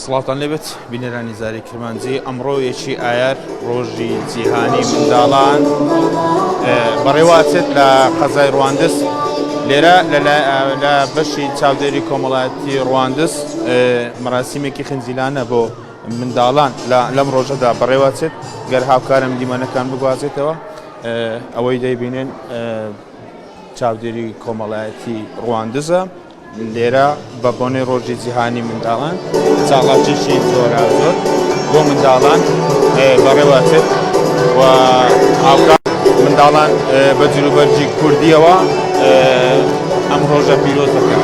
سڵاتان لێبێت بینەرانی زاری کرمانجی ئەمڕۆ یەکی ئایار ڕۆژی جیهانی منداڵان بەڕێوەچێت لە قەزای ڕواندز لێرە لە بەشی چاودێری کۆمەڵایەتی ڕواندز مەراسیمێکی خنجیلانە بۆ منداڵان لەم ڕۆژەدا بەڕێوەچێت گەر هاوکارم دیمەنەکان بگوازێتەوە ئەوەی دەیبینێن چاودێری کۆمەڵایەتی ڕواندزە لێرە بە بۆنەی ڕۆژی جیهانی منداڵان چاڵاکێکی زۆر بۆ منداڵان بەڕێوەچێت و هاوکار منداڵان بە جلوبەرجی کوردیەوە ئەم ڕۆژە پیرۆز دەکەن.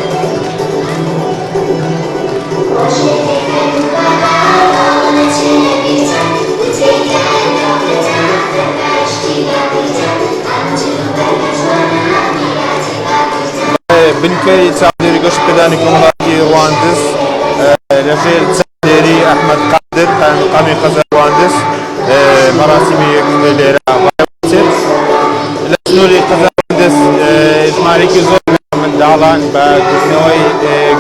بنکەی چاودێری گەشتپێدانی کۆمەڵایەتی ڕواندز لەژێر چاودێری ئەحمەد قادر مەقامی قەزای ڕواندز مەراسیمێک لێرە بەڕێوەچێت لە سنووری قەزای ڕواندز ژمارەیەکی زۆر منداڵان بە گرتنەوەی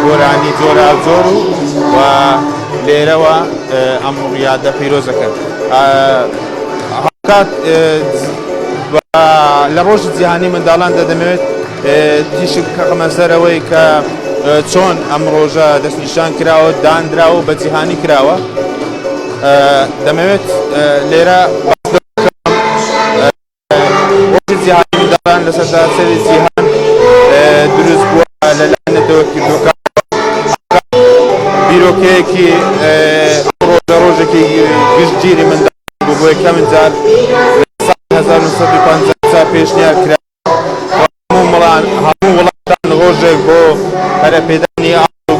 گۆرانی جۆرا جۆر و لێرەوە ئەم ڕیادە پیرۆز دەکەن. هاوکات لە ڕۆژی جیهانی منداڵان دەدەمەوێت تیشک بکەمە سەرەوەی کە چۆن ئەم ڕۆژە دەستنیشان کراوە دانراوە بە جیهانی کراوە. دەمەوێت لێرە ڕۆژی جیهانی منداڵان لە سەرتاسەری جیهان دروست بووە لەلایەن نەتەوەیەکیەکان بیرۆکەیەکی ڕۆژێکی گشتگیری منداڵان بوو بۆ یەکەمین جار لە ساڵی 1950 پێشنیار کرا هەموو وڵاتان ڕۆژێک بۆ پەرەپێدانی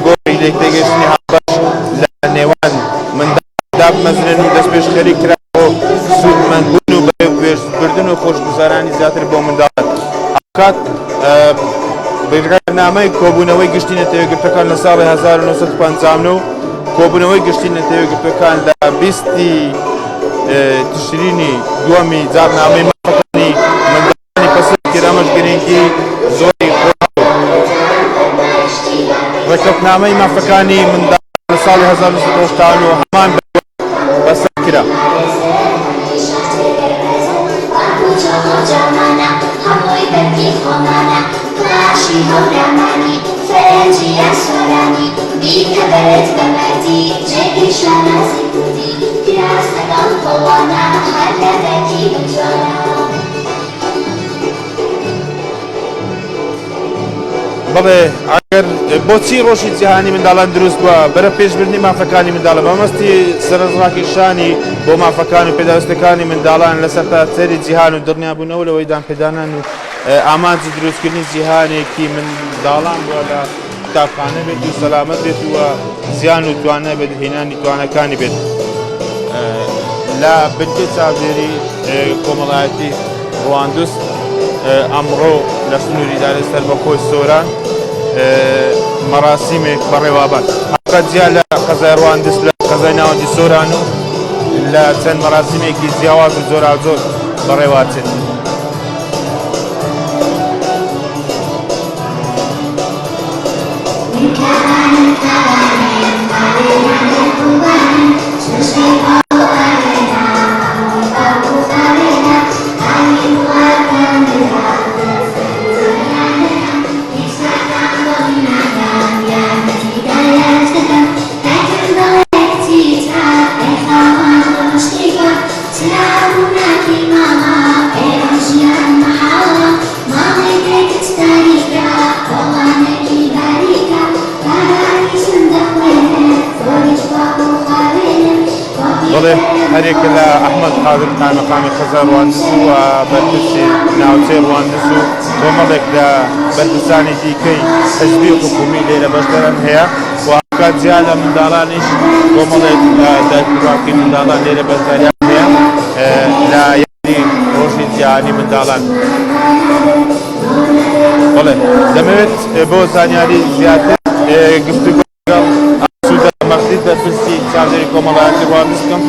گۆڕی لێکتێگەشتنی هاوبەش لە نێوان منداڵاندا بمەزرێن و دەست پێشخەری کرا بۆ سوودمەندبوون و بەهێزبردن و خۆشگوزارانی زیاتر بۆ منداڵان. هاوکات بەڕێنامەی کۆبوونەوەی گشتی نەتەوەیەکگرتوەکان لە ساڵی 1950 کۆبوونەوەی گشتی نەتەوەیەکگرتوەکان لە 20 تشرینی دووەمی جارنامەی مافەکانی منداڵانی پەسەند ئەمەش گرنگی زۆری ڕێکەوتنامەی مافەکانی منداڵان لە ساڵی 1970 هەمان بەسەر کرا. بەڵێ ئەگەر بۆچی ڕۆژی جیهانی منداڵان دروست بووە بەرە پێشبردنی مافەکانی منداڵە بەمەستی سەرنجڕاکێشانی بۆ مافەکان و پێداویستەکانی منداڵان لە سەرتاسەری جیهان و دڵنیابوونەوە لەوەی دانپێدانان و ئامانجی دروستکردنی جیهانێکی منداڵان بووە لە قوتابخانە بێت و سەلامەت بێت و زیان و توانە بێت هێنانی توانەکانی بێت. لە بنکەی چاودێری کۆمەڵایەتی ڕواندز ئەمڕۆ لە سنووری دارایی سەربەخۆی سۆران مەراسیمێک بەڕێوەبات هەقەتجیا لە قەزای ڕواندز لە قەزای ناوەندی سۆران و لە چەند مەراسیمێکی جیاواز و زۆر بەڕێوەچێت. هەرێکە لە ئەحمەد قادر مەقامی قەزای ڕواندز و بەرپرسی ناوچەی ڕواندز و کۆمەڵێک لە بەرپرسانی دیکەی حزبی و حکومی لێرە بەشدەران هەیە و هاوکات جیا لە منداڵانیش کۆمەڵێک دادپەروەردەکەی منداڵان لێرە بەشداریان هەیە لە یادی ڕۆژی جیهانی منداڵان. بەڵێ دەمەوێت بۆ زانیاری زیاتر گفتوگۆ لەگەڵ ئاسوودە مەخدید بەرپرسی چاودێری کۆمەڵایەتی ڕواندز بکەم.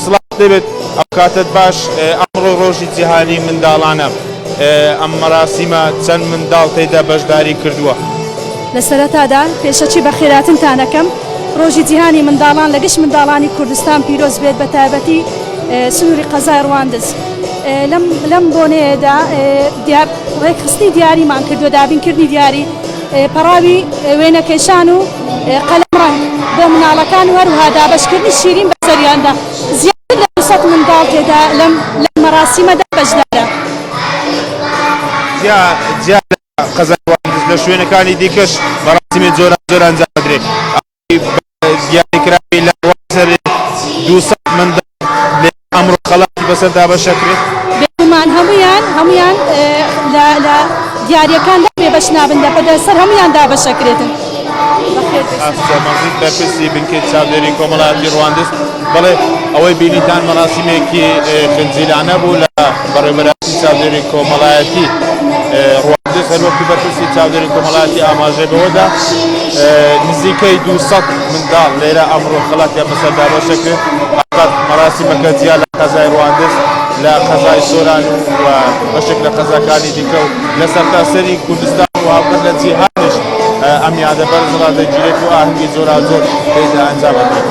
سڵات دەبێت ئەو کاتت باش ئەمڕۆ ڕۆژی جیهانی منداڵانە ئەم مەراسیمە چەند منداڵ تێیدا بەشداری کردووە؟ لە سەرەتادا پێشەچی بە خێراتنتانەکەم ڕۆژی جیهانی منداڵان لە گشت منداڵانی کوردستان پیرۆز بێت بە تایبەتی سنووری قەزای ڕواندز. لەم بۆنەیەدا ڕێکخستی دیاریمان کردووە، دابینکردنی دیاری پەڕاوی وێنەکێشان و قەلەمڕەنگ بۆ مناڵەکان و هەروها دابەشکردنی شیرین بە سەریاندا. زیاتر لە 200 منداڵ تێدا لەم مەراسیمەدا بەشدارە. قەزای ڕواندز لە شوێنەکانی دیکەش مەراسیمێک زۆر ئەنجام بدرێت. دیاریکراوی لە سەر 200 منداڵ ئەمڕۆ خەڵاتی بەسەر دابەشەکرێت. بێگومان هەمویان لە دیاریەکاندا بێبەش نابن، لەپەدەسەر هەمویان دابەشەکرێتن. مەزید بەرپرسی بنکەی چاودێری کۆمەڵایەتی ڕواندز. بەڵێ ئەوەی بینیتان مەراسیمێکی خنجیلانە بوو لە بەڕێوەبەری چاودێری کۆمەڵایەتی ڕواندز، هەروەکو بەرپرسی چاودێری کۆمەڵایەتی ئاماژەی بەوەدا نزیکەی 200 منداڵ لێرە ئەمڕۆ خەڵاتیان بەسەر دابەشەکرێت. مەراسیمەکە جیا لە قەزای ڕواندز لە قەزای سۆران و بەشێک لە قەزاکانی دیکە و لە سەرتاسەری کوردستان و هاوکات لە جیهانیش ئەم یادەبەرز ڕادەگیرێت و ئاهەنگی زۆر تێدا ئەنجام دەدرێت.